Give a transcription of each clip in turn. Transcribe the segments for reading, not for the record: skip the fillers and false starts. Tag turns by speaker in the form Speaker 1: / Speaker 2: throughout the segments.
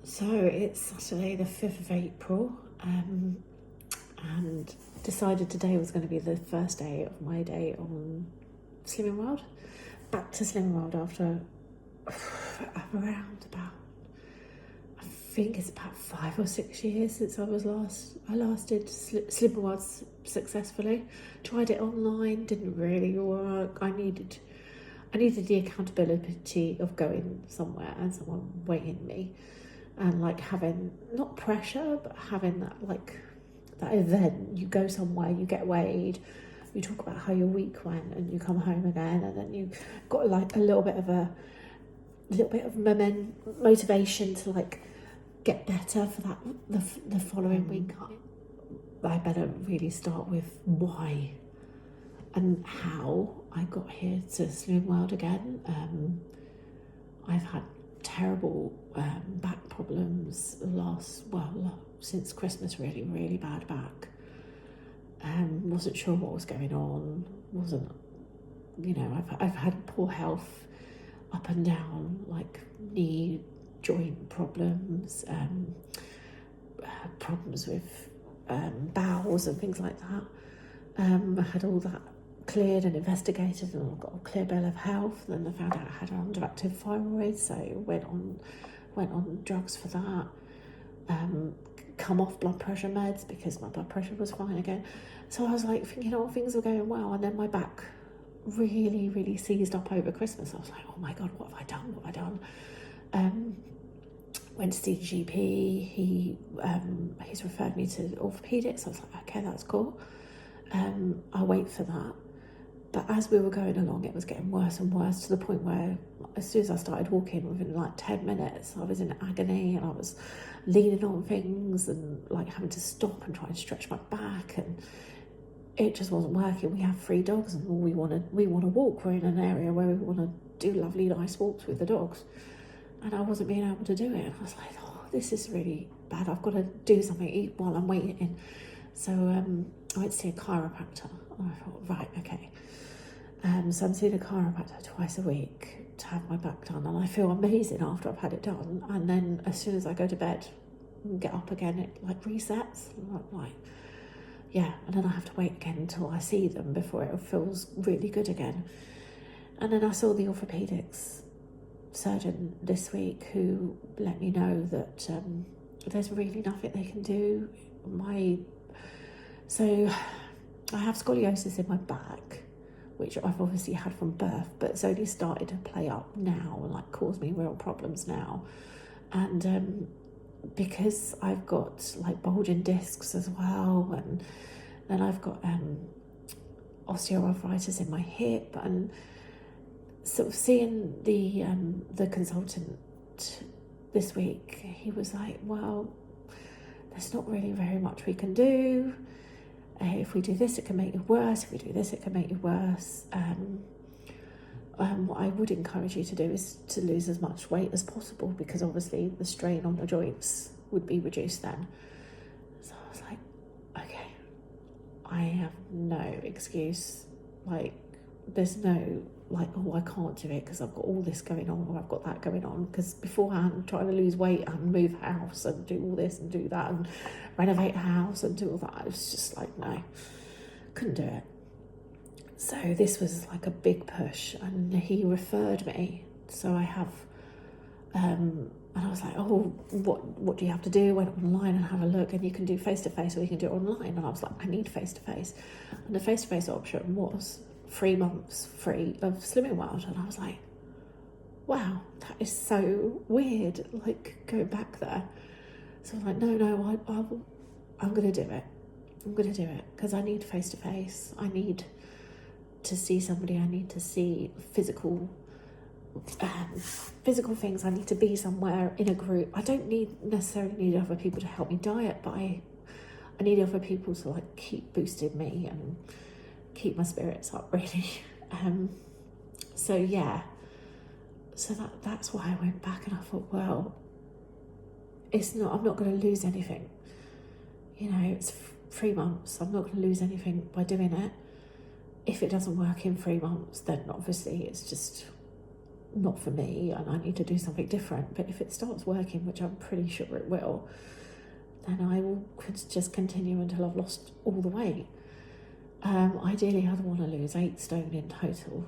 Speaker 1: So it's Saturday the 5th of April, and decided today was going to be the first day of my day on Slimming World. Back to Slimming World after around about, I think it's about 5 or 6 years since I last did Slimming World successfully. Tried it online, didn't really work. I needed the accountability of going somewhere and someone weighing me, and like having not pressure but having that event. You go somewhere, you get weighed, you talk about how your week went, and you come home again, and then you got like a little bit of motivation to like get better for that the following week. I better really start with why and how I got here to Slimming World again. I've had terrible back problems since Christmas, really bad back. Wasn't sure what was going on. I've had poor health up and down, like knee joint problems, problems with bowels and things like that. I had all that cleared and investigated, and I got a clear bill of health. Then I found out I had an underactive thyroid, so went on drugs for that. Come off blood pressure meds because my blood pressure was fine again. So I was like thinking, things were going well, and then my back really seized up over Christmas. I was like, oh my God, what have I done? Went to see the GP. He's referred me to orthopedics. I was like, okay, that's cool. I'll wait for that. But as we were going along, it was getting worse and worse, to the point where as soon as I started walking, within like 10 minutes, I was in agony, and I was leaning on things and like having to stop and try and stretch my back, and it just wasn't working. We have 3 dogs, and we want to walk. We're in an area where we want to do lovely, nice walks with the dogs, and I wasn't being able to do it. And I was like, oh, this is really bad. I've got to do something, eat while I'm waiting. So I went to see a chiropractor, and I thought, right, okay. So I'm seeing a chiropractor twice a week to have my back done, and I feel amazing after I've had it done. And then as soon as I go to bed and get up again, it like resets. And then I have to wait again until I see them before it feels really good again. And then I saw the orthopedics surgeon this week, who let me know that there's really nothing they can do. So I have scoliosis in my back, which I've obviously had from birth, but it's only started to play up now and like cause me real problems now. And because I've got like bulging discs as well, and then I've got osteoarthritis in my hip, and sort of seeing the consultant this week, he was like, well, there's not really very much we can do. If we do this, it can make it worse. If we do this, it can make it worse. What I would encourage you to do is to lose as much weight as possible, because obviously the strain on the joints would be reduced then. So I was like, okay, I have no excuse. Like, there's no like, oh, I can't do it because I've got all this going on, or I've got that going on. Because beforehand, trying to lose weight and move house and do all this and do that and renovate a house and do all that, it was just like, no, couldn't do it. So this was like a big push, and he referred me. So I have, and I was like, oh, what do you have to do? Went online and have a look, and you can do face-to-face or you can do it online. And I was like, I need face-to-face. And the face-to-face option was 3 months free of Slimming World. And I was like, wow, that is so weird, like going back there. So I'm like, no, I'm going to do it. I'm going to do it because I need face-to-face. I need to see somebody. I need to see physical things. I need to be somewhere in a group. I don't necessarily need other people to help me diet, but I need other people to like keep boosting me and keep my spirits up, really. So that's why I went back, and I thought, well, I'm not going to lose anything. It's 3 months. I'm not going to lose anything by doing it. If it doesn't work in 3 months, then obviously it's just not for me and I need to do something different. But if it starts working, which I'm pretty sure it will, then I will just continue until I've lost all the weight. Ideally, I'd want to lose 8 stone in total.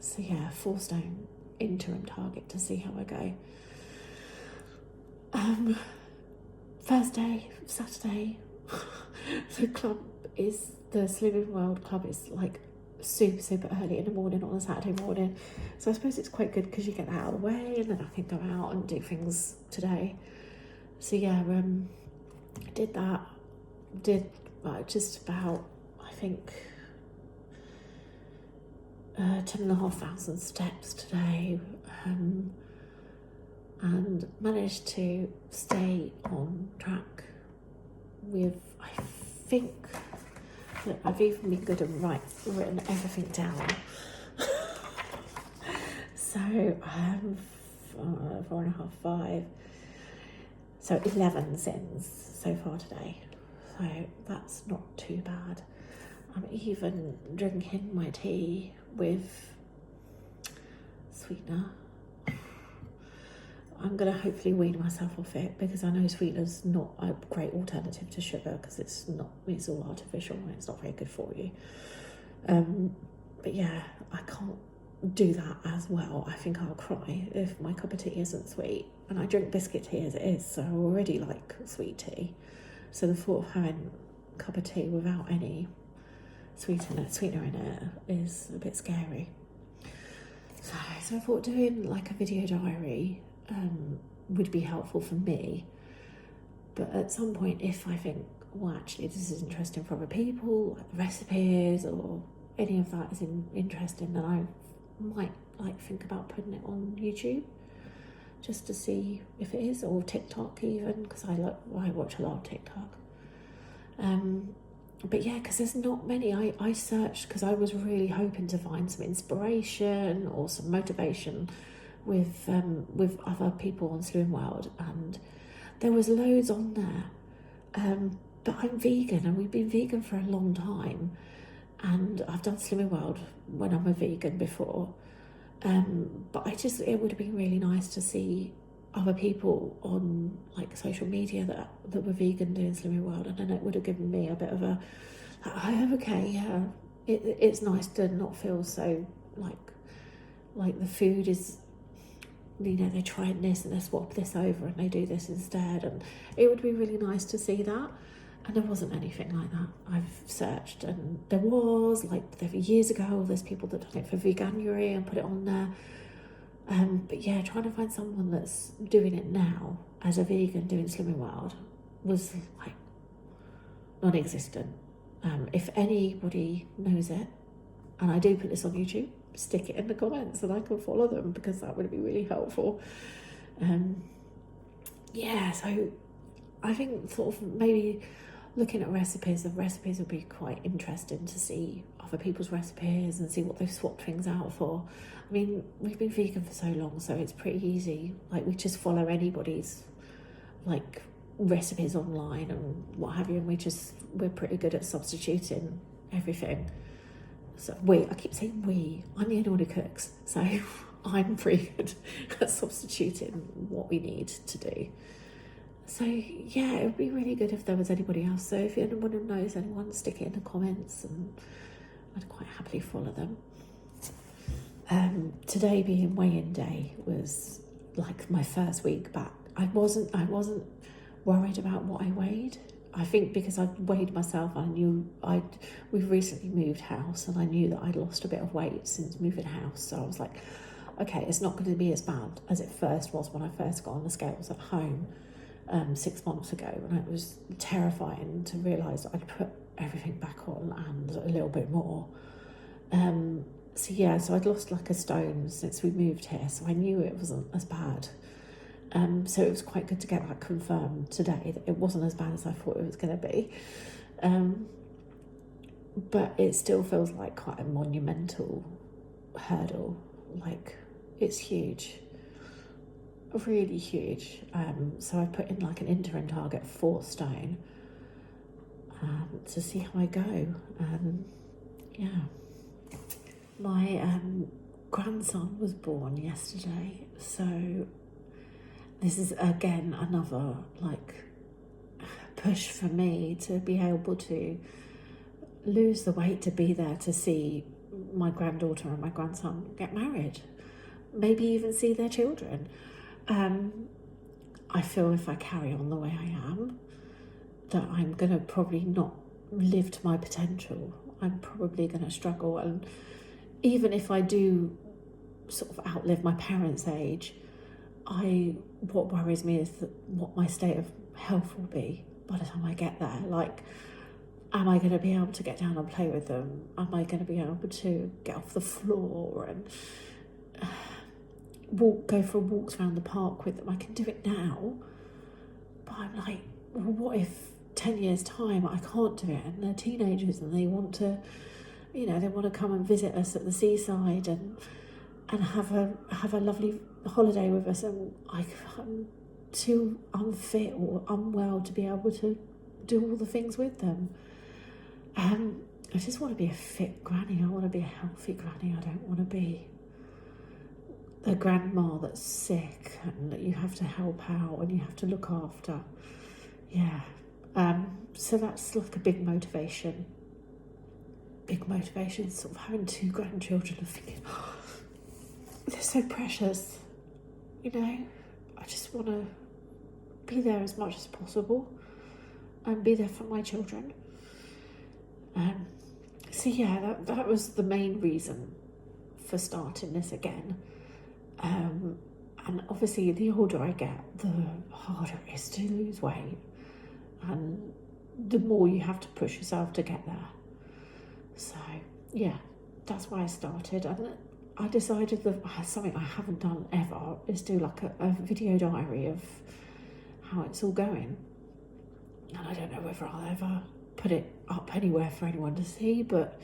Speaker 1: So yeah, 4 stone interim target to see how I go. First day, Saturday, the Slimming World club is like super early in the morning on a Saturday morning. So I suppose it's quite good because you get out of the way and then I can go out and do things today. So yeah, did that. Did just about, I think, 10,500 steps today, and managed to stay on track with, I think that I've even been good and written everything down. So 4.5, 5, so 11 sins so far today. So that's not too bad. I'm even drinking my tea with sweetener. I'm going to hopefully wean myself off it because I know sweetener's not a great alternative to sugar because it's all artificial and it's not very good for you. But yeah, I can't do that as well. I think I'll cry if my cup of tea isn't sweet. And I drink biscuit tea as it is, so I already like sweet tea. So the thought of having a cup of tea without any sweetener in it is a bit scary. So I thought doing like a video diary would be helpful for me. But at some point, if I think, well, actually this is interesting for other people, like recipes or any of that is interesting, then I might think about putting it on YouTube just to see if it is, or TikTok even, because I watch a lot of TikTok. But yeah, because there's not many. I searched because I was really hoping to find some inspiration or some motivation with other people on Slimming World, and there was loads on there. But I'm vegan, and we've been vegan for a long time, and I've done Slimming World when I'm a vegan before. But it would have been really nice to see other people on like social media that were vegan doing Slimming World, and then it would have given me a bit of a, oh, okay, yeah, it's nice to not feel so like the food is, they tried this and they swapped this over and they do this instead, and it would be really nice to see that. And there wasn't anything like that. I've searched, and there was years ago, there's people that done it for Veganuary and put it on there. But yeah, trying to find someone that's doing it now as a vegan doing Slimming World was like non-existent. If anybody knows it, and I do put this on YouTube, stick it in the comments and I can follow them because that would be really helpful. Yeah, so I think sort of maybe looking at recipes, the recipes would be quite interesting to see other people's recipes and see what they've swapped things out for. I mean, we've been vegan for so long, so it's pretty easy. Like, we just follow anybody's like recipes online and what have you, and we're pretty good at substituting everything. So I keep saying I'm the only one who cooks, so I'm pretty good at substituting what we need to do. So yeah, it would be really good if there was anybody else. So if anyone knows anyone, stick it in the comments and I'd quite happily follow them. Today being weigh-in day was like my first week back. I wasn't worried about what I weighed. I think because I weighed myself, I knew we've recently moved house and I knew that I'd lost a bit of weight since moving house. So I was like, okay, it's not going to be as bad as it first was when I first got on the scales at home 6 months ago, and it was terrifying to realise that I'd put everything back on and a little bit more. So I'd lost like a stone since we moved here, so I knew it wasn't as bad. So it was quite good to get that confirmed today, that it wasn't as bad as I thought it was going to be. But it still feels like quite a monumental hurdle. Like, it's huge, really huge. So I put in like an interim target, 4 stone, to see how I go. Yeah. My grandson was born yesterday, so this is again another like push for me to be able to lose the weight to be there to see my granddaughter and my grandson get married, maybe even see their children. I feel if I carry on the way I am, that I'm going to probably not live to my potential. I'm probably going to struggle. And even if I do sort of outlive my parents' age, what worries me is that what my state of health will be by the time I get there. Like, am I going to be able to get down and play with them? Am I going to be able to get off the floor and go for walks around the park with them? I can do it now, but I'm like, well, what if 10 years time I can't do it and they're teenagers and they want to, they want to come and visit us at the seaside and have a lovely holiday with us, and I'm too unfit or unwell to be able to do all the things with them. I just want to be a fit granny. I want to be a healthy granny. I don't want to be a grandma that's sick and that you have to help out and you have to look after. Yeah. So that's like a big motivation. Sort of having 2 grandchildren and thinking, oh, they're so precious. I just want to be there as much as possible and be there for my children. So yeah, that was the main reason for starting this again. And obviously the older I get, the harder it is to lose weight, and the more you have to push yourself to get there. So yeah, that's why I started. And I decided that something I haven't done ever is do like a video diary of how it's all going. And I don't know whether I'll ever put it up anywhere for anyone to see, but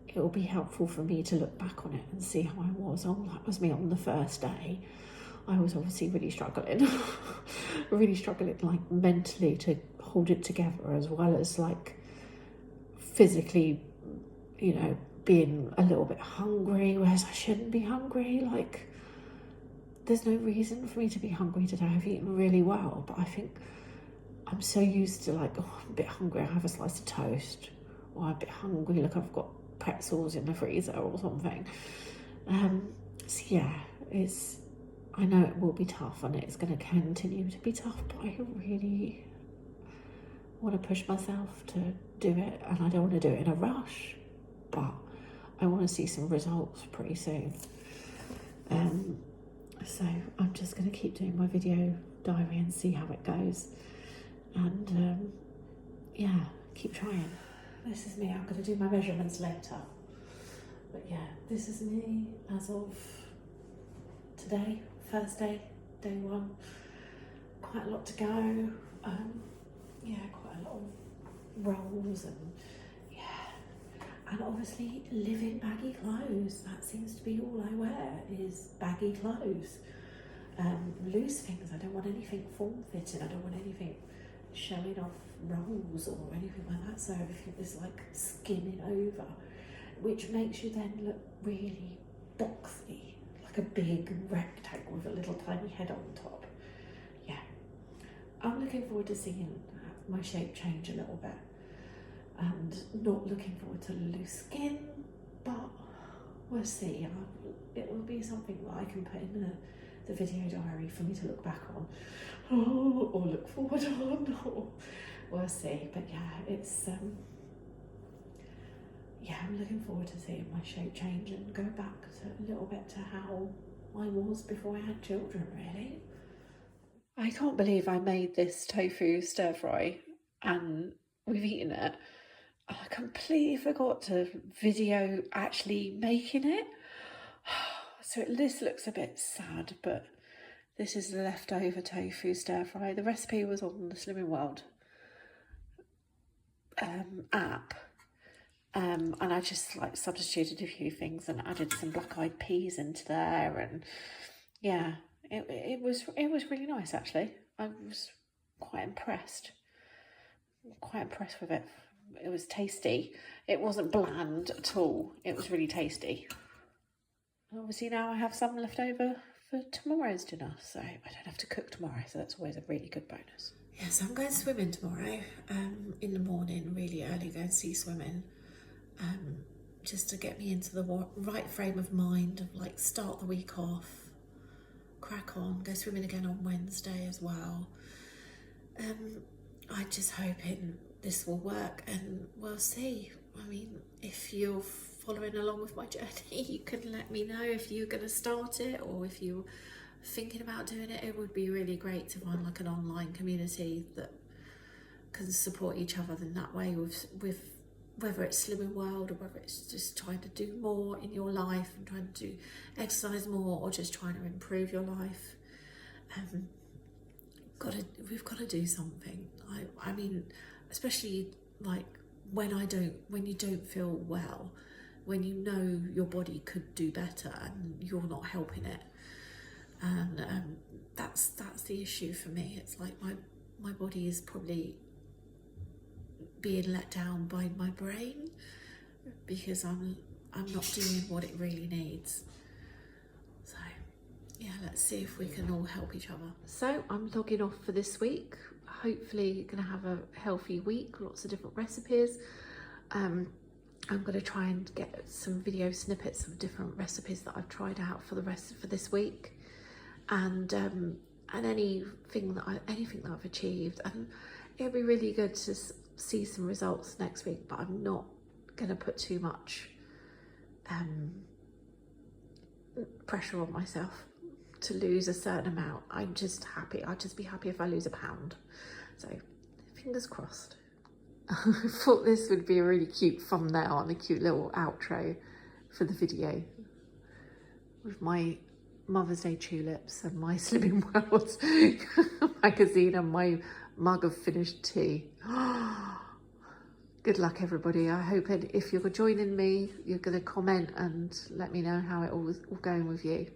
Speaker 1: it will be helpful for me to look back on it and see how I was. Oh, that was me on the first day. I was obviously really struggling, like mentally to hold it together, as well as like physically, being a little bit hungry, whereas I shouldn't be hungry. Like, there's no reason for me to be hungry today. I've eaten really well, but I think I'm so used to like, oh, I'm a bit hungry, I have a slice of toast, or I'm a bit hungry, look, I've got pretzels in the freezer or something. So yeah, I know it will be tough and it's going to continue to be tough, but I really want to push myself to do it, and I don't want to do it in a rush, but I want to see some results pretty soon. So I'm just going to keep doing my video diary and see how it goes, and yeah, keep trying. This is me. I'm going to do my measurements later, but yeah, this is me as of today, first day, day 1. Quite a lot to go. Yeah, quite a lot of rolls, and yeah, and obviously live in baggy clothes. That seems to be all I wear, is baggy clothes. Loose things. I don't want anything form-fitting. I don't want anything showing off rolls or anything like that. So everything is like skimming over, which makes you then look really boxy, like a big rectangle with a little tiny head on top. Yeah, I'm looking forward to seeing my shape change a little bit, and not looking forward to loose skin, but we'll see. It will be something that I can put in the video diary for me to look back on, or look forward on, or we'll see. But yeah, it's yeah, I'm looking forward to seeing my shape change and go back to a little bit to how I was before I had children, really. I can't believe I made this tofu stir fry and we've eaten it. I completely forgot to video actually making it. So this looks a bit sad, but this is the leftover tofu stir fry. The recipe was on the Slimming World app. And I just like substituted a few things and added some black-eyed peas into there, and yeah, it was really nice actually. I was quite impressed with it. It was tasty. It wasn't bland at all. It was really tasty. And obviously now I have some left over for tomorrow's dinner, so I don't have to cook tomorrow, so that's always a really good bonus. Yeah, so I'm going swimming tomorrow in the morning, really early, going to see swimming, just to get me into the right frame of mind of like start the week off, crack on, go swimming again on Wednesday as well. I'm just hoping this will work and we'll see. I mean, if you're following along with my journey, you can let me know if you're going to start it or if you're thinking about doing it. It would be really great to find like an online community that can support each other in that way with whether it's Slimming World or whether it's just trying to do more in your life and trying to do exercise more or just trying to improve your life. We've got to do something. I mean, especially like when you don't feel well, when you know your body could do better and you're not helping it, and that's the issue for me. It's like my body is probably being let down by my brain because I'm not doing what it really needs. So yeah, let's see if we can all help each other. So I'm logging off for this week. Hopefully gonna have a healthy week, lots of different recipes. I'm gonna try and get some video snippets of different recipes that I've tried out for this week, and anything that I've achieved, and it'll be really good to see some results next week, but I'm not gonna put too much pressure on myself to lose a certain amount. I'm just happy. I'd just be happy if I lose a pound. So fingers crossed. I thought this would be a really cute thumbnail and a cute little outro for the video with my Mother's Day tulips and my Slimming World magazine and my mug of finished tea. Good luck, everybody. I hope if you're joining me, you're going to comment and let me know how it all going with you.